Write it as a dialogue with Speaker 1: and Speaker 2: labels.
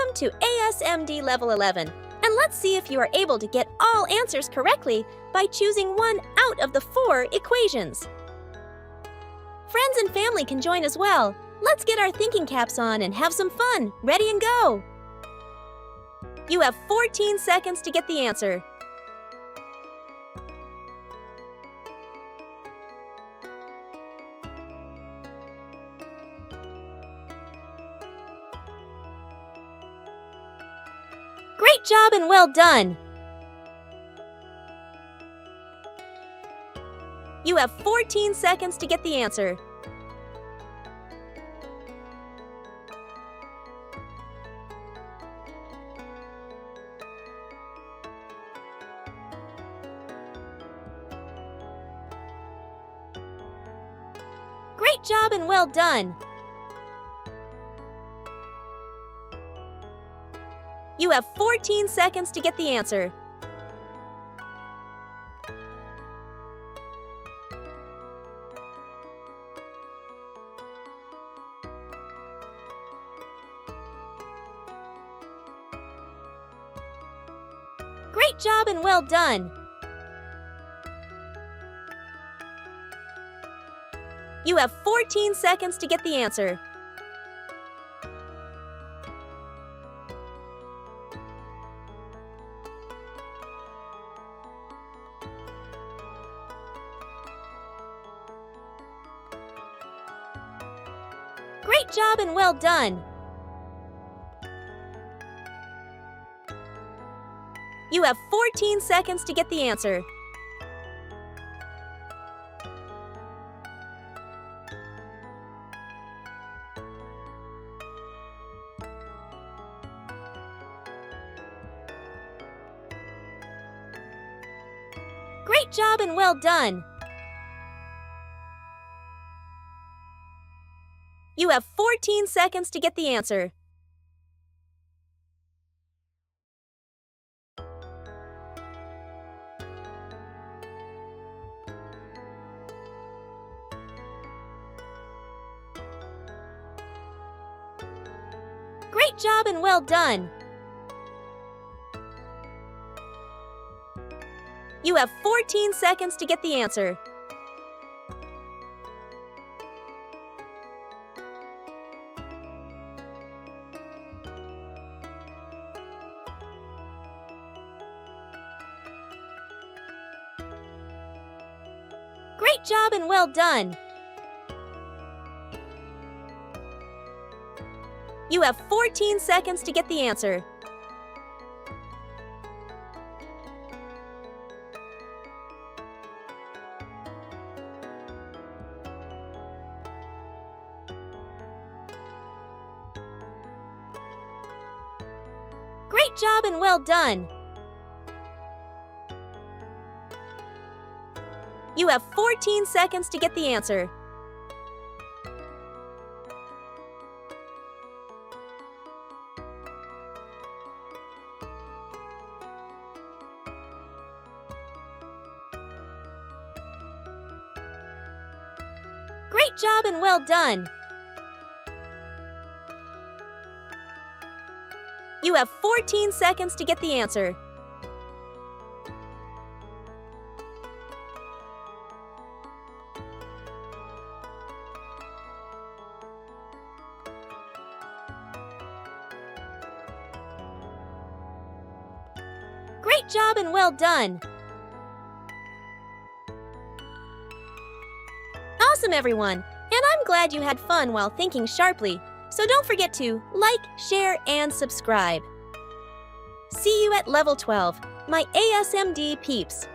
Speaker 1: Welcome to ASMD Level 11, and let's see if you are able to get all answers correctly by choosing one out of the 4 equations. Friends and family can join as well. Let's get our thinking caps on and have some fun. Ready and go! You have 14 seconds to get the answer. Great job and well done! You have 14 seconds to get the answer. Great job and well done! You have 14 seconds to get the answer. Great job and well done! You have 14 seconds to get the answer. Great job and well done! You have 14 seconds to get the answer. Great job and well done! You have 14 seconds to get the answer. Great job and well done! You have 14 seconds to get the answer. Great job and well done! You have 14 seconds to get the answer. Great job and well done! You have 14 seconds to get the answer. Great job and well done! You have 14 seconds to get the answer. Great job and well done! Awesome, everyone! And I'm glad you had fun while thinking sharply. So don't forget to like, share, and subscribe. See you at Level 12, my ASMD peeps!